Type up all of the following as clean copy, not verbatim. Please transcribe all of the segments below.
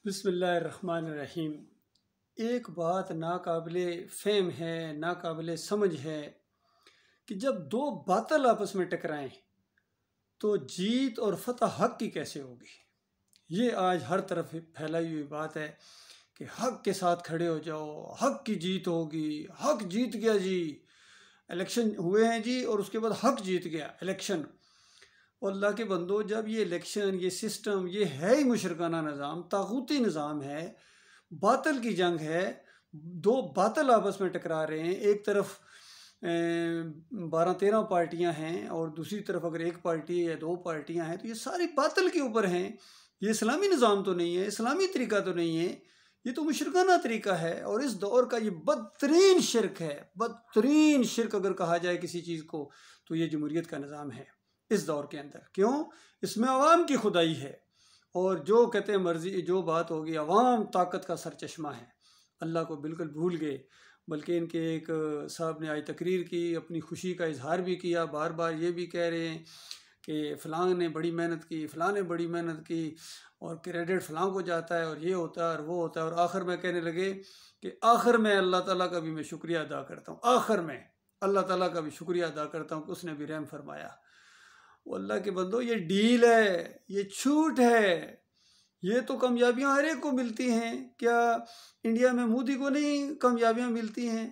बिस्मिल्लाहिर्रहमानिर्रहीम। एक बात नाकाबिले फ़हम है, नाकाबिले समझ है कि जब दो बातिल आपस में टकराएं तो जीत और फतह हक की कैसे होगी। ये आज हर तरफ फैलाई हुई बात है कि हक के साथ खड़े हो जाओ, हक की जीत होगी, हक जीत गया जी। इलेक्शन हुए हैं जी और उसके बाद हक जीत गया इलेक्शन। और अल्लाह के बंदो, जब ये इलेक्शन, ये सिस्टम, ये है ही मुशरकाना निज़ाम, तागूती निज़ाम है, बातिल की जंग है। दो बातिल आपस में टकरा रहे हैं। एक तरफ 12-13 पार्टियां हैं और दूसरी तरफ अगर एक पार्टी या दो पार्टियां हैं तो ये सारी बातिल के ऊपर हैं। ये इस्लामी निज़ाम तो नहीं है, इस्लामी तरीका तो नहीं है, ये तो मुशरकाना तरीका है। और इस दौर का ये बदतरीन शिरक है। बदतरीन शिरक अगर कहा जाए किसी चीज़ को तो ये जमहूरियत का निज़ाम है इस दौर के अंदर। क्यों? इसमें अवाम की खुदाई है और जो कहते हैं मर्जी, जो बात होगी, अवाम ताकत का सरचश्मा है। अल्लाह को बिल्कुल भूल गए। बल्कि इनके एक साहब ने आज तकरीर की, अपनी खुशी का इजहार भी किया, बार बार ये भी कह रहे हैं कि फ़लाँ ने बड़ी मेहनत की, फ़लाँ ने बड़ी मेहनत की और क्रेडिट फ़लाँ को जाता है और ये होता है और वो होता है। और आखिर में कहने लगे कि आखिर में अल्लाह ताला का भी मैं शुक्रिया अदा करता हूँ, आखिर में अल्लाह ताला का भी शुक्रिया अदा करता हूँ कि उसने भी रहम फरमाया। वो अल्लाह के बंदो, ये डील है, ये छूट है। ये तो कामयाबियाँ हर एक को मिलती हैं। क्या इंडिया में मोदी को नहीं कामयाबियाँ मिलती हैं?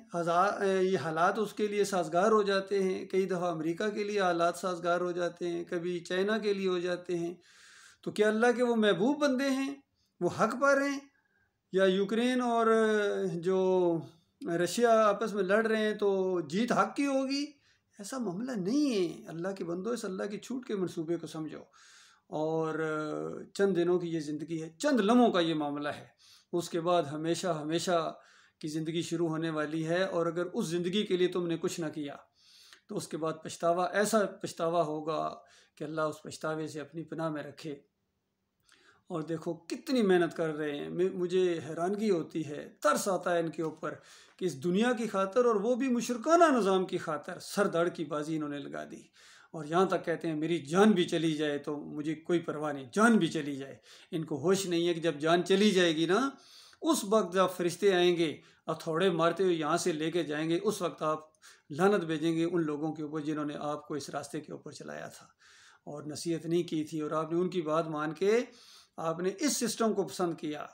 ये हालात उसके लिए साजगार हो जाते हैं। कई दफ़ा अमेरिका के लिए हालात साजगार हो जाते हैं, कभी चाइना के लिए हो जाते हैं। तो क्या अल्लाह के वो महबूब बंदे हैं, वो हक पर हैं? या यूक्रेन और जो रशिया आपस में लड़ रहे हैं तो जीत हक की होगी? ऐसा मामला नहीं है। अल्लाह के बंदो, इस अल्लाह की छूट के मंसूबे को समझो। और चंद दिनों की ये ज़िंदगी है, चंद लम्हों का ये मामला है। उसके बाद हमेशा हमेशा की ज़िंदगी शुरू होने वाली है। और अगर उस ज़िंदगी के लिए तुमने कुछ ना किया तो उसके बाद पछतावा, ऐसा पछतावा होगा कि अल्लाह उस पछतावे से अपनी पनाह में रखे। और देखो कितनी मेहनत कर रहे हैं। मुझे हैरानगी होती है, तरस आता है इनके ऊपर कि इस दुनिया की खातर, और वो भी मुशरकाना निज़ाम की खातर, सर दड़ की बाजी इन्होंने लगा दी। और यहाँ तक कहते हैं मेरी जान भी चली जाए तो मुझे कोई परवाह नहीं, जान भी चली जाए। इनको होश नहीं है कि जब जान चली जाएगी ना, उस वक्त जब फरिश्ते आएंगे हथौड़े मारते हुए यहाँ से लेके जाएंगे, उस वक्त आप लानत भेजेंगे उन लोगों के ऊपर जिन्होंने आपको इस रास्ते के ऊपर चलाया था और नसीहत नहीं की थी। और आपने उनकी बात मान के आपने इस सिस्टम को पसंद किया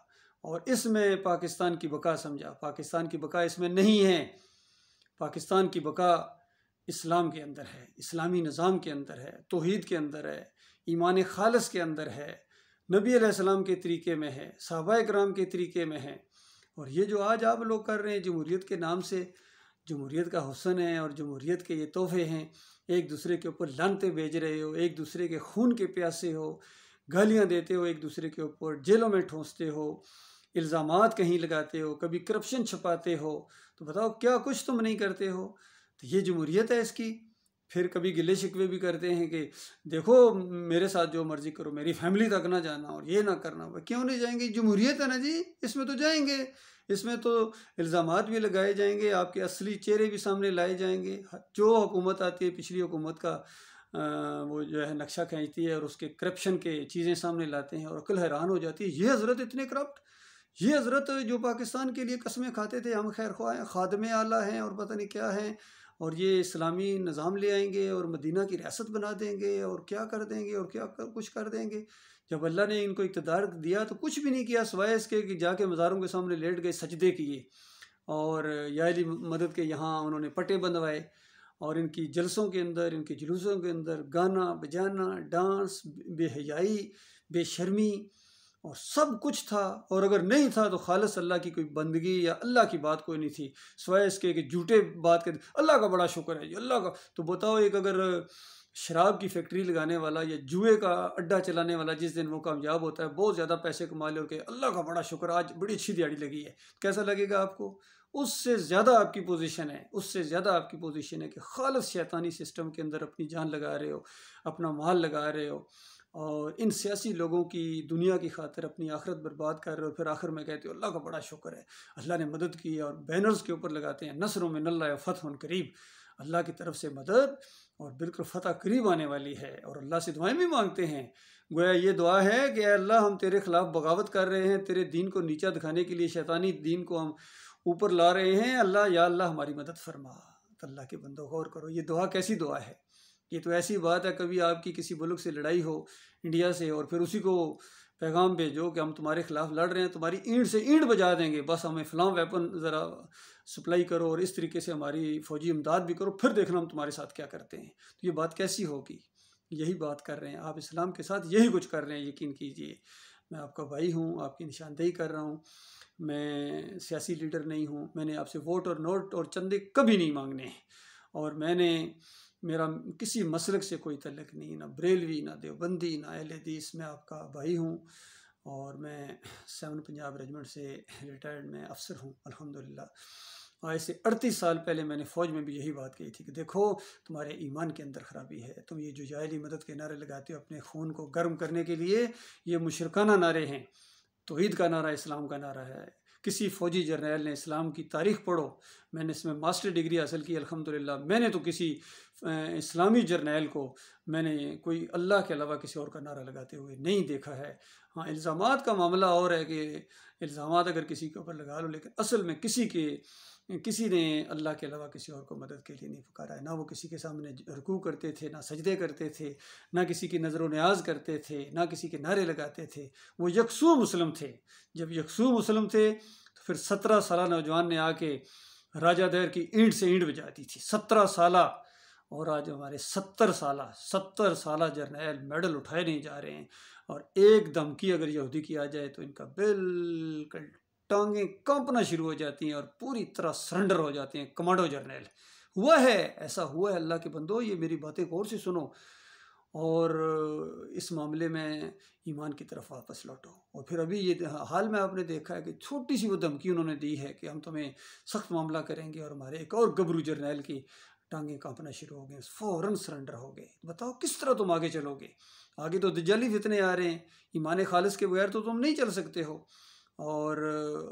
और इसमें पाकिस्तान की बका समझा। पाकिस्तान की बका इसमें नहीं है। पाकिस्तान की बका इस्लाम के अंदर है, इस्लामी निज़ाम के अंदर है, तौहीद के अंदर है, ईमान खालिस के अंदर है, नबी अलैहिस्सलाम के तरीके में है, सहाबाए किराम के तरीके में है। और ये जो आज आप लोग कर रहे हैं जमहूरियत के नाम से, जमहूरियत का हुस्न है और जमहूरियत के ये तोहफे हैं, एक दूसरे के ऊपर लानतें भेज रहे हो, एक दूसरे के खून के प्यासे हो, गालियाँ देते हो, एक दूसरे के ऊपर जेलों में ठूंसते हो, इल्ज़ामात कहीं लगाते हो, कभी करप्शन छुपाते हो। तो बताओ क्या कुछ तुम नहीं करते हो। तो ये जमहूरियत है इसकी। फिर कभी गिले शिकवे भी करते हैं कि देखो मेरे साथ जो मर्ज़ी करो, मेरी फैमिली तक ना जाना और ये ना करना। क्यों नहीं जाएंगे? जमहूरियत है ना जी, इसमें तो जाएंगे। इसमें तो इल्ज़ामात भी लगाए जाएंगे, आपके असली चेहरे भी सामने लाए जाएंगे। जो हुकूमत आती है, पिछली हुकूमत का वो जो है नक्शा खींचती है और उसके करप्शन के चीज़ें सामने लाते हैं और अक्ल हैरान हो जाती है। ये हज़रत इतने करप्ट, ये हज़रत जो पाकिस्तान के लिए कस्में खाते थे हम खैर ख्वाह हैं, खादमे आला हैं और पता नहीं क्या हैं, और ये इस्लामी निज़ाम ले आएंगे और मदीना की रियासत बना देंगे और क्या कर देंगे और कुछ कर देंगे। जब अल्लाह ने इनको इक़्तिदार दिया तो कुछ भी नहीं किया सिवाय इसके कि जाके मज़ारों के सामने लेट गए, सजदे किए और या अली मदद के यहाँ उन्होंने पट्टे बंधवाए। और इनकी जलसों के अंदर, इनके जुलूसों के अंदर गाना बजाना, डांस, बेहयाई, बेशर्मी और सब कुछ था। और अगर नहीं था तो खालिस अल्लाह की कोई बंदगी या अल्लाह की बात कोई नहीं थी, सिवाय इसके कि झूठे बात कर अल्लाह का बड़ा शुक्र है जी, अल्लाह का। तो बताओ, एक अगर शराब की फैक्ट्री लगाने वाला या जुए का अड्डा चलाने वाला जिस दिन वो कामयाब होता है, बहुत ज़्यादा पैसे कमा ले और के अल्लाह का बड़ा शुक्र, आज बड़ी अच्छी दिहाड़ी लगी है, कैसा लगेगा आपको? उससे ज़्यादा आपकी पोजीशन है, उससे ज़्यादा आपकी पोजीशन है कि खालिस शैतानी सिस्टम के अंदर अपनी जान लगा रहे हो, अपना माल लगा रहे हो और इन सियासी लोगों की दुनिया की खातिर अपनी आखिरत बर्बाद कर रहे हो। फिर आखिर में कहते हो अल्लाह का बड़ा शुक्र है, अल्लाह ने मदद की। और बैनर्स के ऊपर लगाते हैं नसरों में नल्ला फ़तहुन करीब, अल्लाह की तरफ से मदद और बिल्कुल फ़तह करीब आने वाली है। और अल्लाह से दुआएं भी मांगते हैं, गोया ये दुआ है कि अल्लाह हम तेरे ख़िलाफ़ बगावत कर रहे हैं, तेरे दीन को नीचा दिखाने के लिए शैतानी दीन को हम ऊपर ला रहे हैं, अल्लाह या अल्लाह हमारी मदद फरमा। तो अल्लाह के बंदो गौर करो, ये दुआ कैसी दुआ है। ये तो ऐसी बात है, कभी आपकी किसी मुल्क से लड़ाई हो इंडिया से, और फिर उसी को पैगाम भेजो कि हम तुम्हारे खिलाफ लड़ रहे हैं, तुम्हारी ईंट से ईंट बजा देंगे, बस हमें फ़लाँ वेपन ज़रा सप्लाई करो और इस तरीके से हमारी फ़ौजी इमदाद भी करो, फिर देखना हम तुम्हारे साथ क्या करते हैं। तो ये बात कैसी होगी। यही बात कर रहे हैं आप, इस्लाम के साथ यही कुछ कर रहे हैं, यकीन कीजिए। मैं आपका भाई हूँ, आपकी निशानदेही कर रहा हूँ, मैं सियासी लीडर नहीं हूँ, मैंने आपसे वोट और नोट और चंदे कभी नहीं मांगने हैं, और मेरा किसी मसलक से कोई तल्लुक़ नहीं, ना बरेलवी, ना देवबंदी, ना अहले हदीस। मैं आपका भाई हूँ और मैं 7 पंजाब रेजिमेंट से रिटायर्ड मैं अफसर हूँ अल्हम्दुलिल्लाह। आज से 38 साल पहले मैंने फ़ौज में भी यही बात कही थी कि देखो तुम्हारे ईमान के अंदर ख़राबी है, तुम ये जो जाहिली मदद के नारे लगाते हो अपने खून को गर्म करने के लिए, ये मुशरिकाना नारे हैं। तौहीद का नारा इस्लाम का नारा है। किसी फ़ौजी जर्नैल ने इस्लाम की तारीख़ पढ़ो, मैंने इसमें मास्टर डिग्री हासिल की अल्हम्दुलिल्लाह। मैंने तो किसी इस्लामी जर्नैल को मैंने कोई अल्लाह के अलावा किसी और का नारा लगाते हुए नहीं देखा है। हाँ, इल्ज़ामात का मामला और है कि इल्ज़ामात अगर किसी के ऊपर लगा लो, लेकिन असल में किसी ने अल्लाह के अलावा किसी और को मदद के लिए नहीं पुकारा है। ना वो किसी के सामने रुकू करते थे, ना सजदे करते थे, ना किसी की नज़र न्याज करते थे, ना किसी के नारे लगाते थे। वो यकसू मुस्लिम थे। जब यकसू मुस्लिम थे तो फिर 17 साल नौजवान ने आके राजा दहर की ईंट से ईंट बजा दी थी, 17 साल। और आज हमारे 70 साल जर्नैल मेडल उठाए नहीं जा रहे हैं, और एक धमकी अगर यहूदी की आ जाए तो इनका बिल्कुल टांगें कांपना शुरू हो जाती हैं और पूरी तरह सरेंडर हो जाते हैं। कमांडो जर्नैल हुआ है, ऐसा हुआ है। अल्लाह के बंदो, ये मेरी बातें गौर से सुनो और इस मामले में ईमान की तरफ वापस लौटो। और फिर अभी ये हाल में आपने देखा है कि छोटी सी वो धमकी उन्होंने दी है कि हम तुम्हें सख्त मामला करेंगे, और हमारे एक और गबरू जर्नैल की टांगें कांपना शुरू हो गए, फ़ौरन सरेंडर हो गए। बताओ किस तरह तुम आगे चलोगे। आगे तो दज्जाली फितने आ रहे हैं, ईमान खालिस के बगैर तो तुम नहीं चल सकते हो, और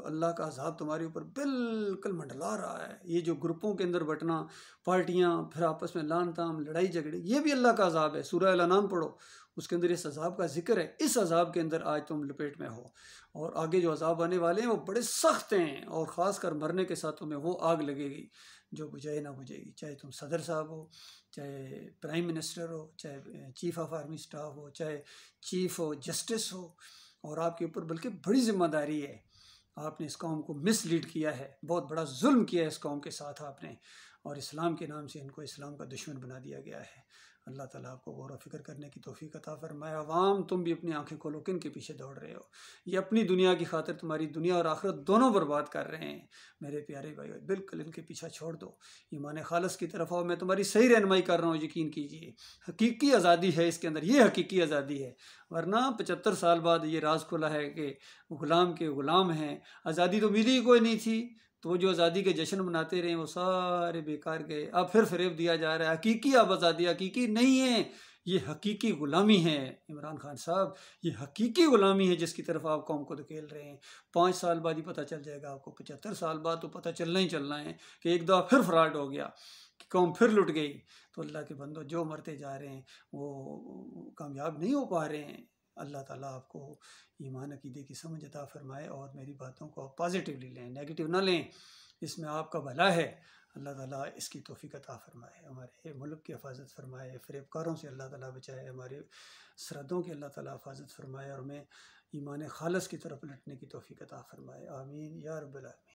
अल्लाह का अज़ाब तुम्हारे ऊपर बिल्कुल मंडला रहा है। ये जो ग्रुपों के अंदर बटना, पार्टियां, फिर आपस में लान ताम, लड़ाई झगड़े, ये भी अल्लाह का अज़ाब है। सूरह अल-अनाम पढ़ो, उसके अंदर इस अज़ाब का जिक्र है। इस अज़ाब के अंदर आज तुम लपेट में हो, और आगे जो अज़ाब आने वाले हैं वो बड़े सख्त हैं, और ख़ासकर मरने के साथ तुम्हें वो आग लगेगी जो बुझाए ना बुझेगी। चाहे तुम सदर साहब हो, चाहे प्राइम मिनिस्टर हो, चाहे चीफ ऑफ आर्मी स्टाफ हो, चाहे चीफ हो जस्टिस हो, और आपके ऊपर बल्कि बड़ी जिम्मेदारी है। आपने इस कौम को मिसलीड किया है, बहुत बड़ा जुल्म किया है इस कौम के साथ आपने, और इस्लाम के नाम से इनको इस्लाम का दुश्मन बना दिया गया है। अल्लाह ताला आपको गौर व फिक्र करने की तौफीक अता फरमाए। अवाम, तुम भी अपनी आंखें खोलो, किन के पीछे दौड़ रहे हो। ये अपनी दुनिया की खातिर तुम्हारी दुनिया और आखिरत दोनों बर्बाद कर रहे हैं। मेरे प्यारे भाई, बिल्कुल इनके पीछा छोड़ दो, ईमान खालिस की तरफ आओ। मैं तुम्हारी सही रहनुमाई कर रहा हूँ, यकीन कीजिए। हकीकी आज़ादी है इसके अंदर, ये हकीकी आज़ादी है। वरना 75 साल बाद ये राज खुला है कि गुलाम के गुलाम हैं। आज़ादी तो मिली ही कोई नहीं थी, तो वो जो आज़ादी के जश्न मनाते रहे वो सारे बेकार गए। अब फिर फरेब दिया जा रहा है, हकीकी अब आज़ादी हकीकी नहीं है, ये हकीकी ग़ुलामी है। इमरान खान साहब, ये हकीकी ग़ुलामी है जिसकी तरफ आप कौम को धकेल रहे हैं। 5 साल बाद ही पता चल जाएगा आपको, 75 साल बाद तो पता चलना ही चलना है कि एक दफ़ा फिर फ्रॉड हो गया, कि कौम फिर लुट गई। तो अल्लाह के बंदो, जो मरते जा रहे हैं वो कामयाब नहीं हो पा रहे हैं। अल्लाह ताला आपको ईमान अकीदे की समझ अता फरमाए, और मेरी बातों को आप पॉजिटिवली लें, नेगेटिव ना लें। इसमें आपका भला है। अल्लाह ताला इसकी तौफीक अता फरमाए, हमारे मुल्क की हिफाजत फरमाए, फ़रेबकारों से अल्लाह ताला बचाए, हमारे सरहदों की अल्लाह ताला हिफाजत फरमाए, और हमें ईमान खालिस की तरफ लटने की तौफीक अता फरमाए। आमीन या रब्बल आलमीन।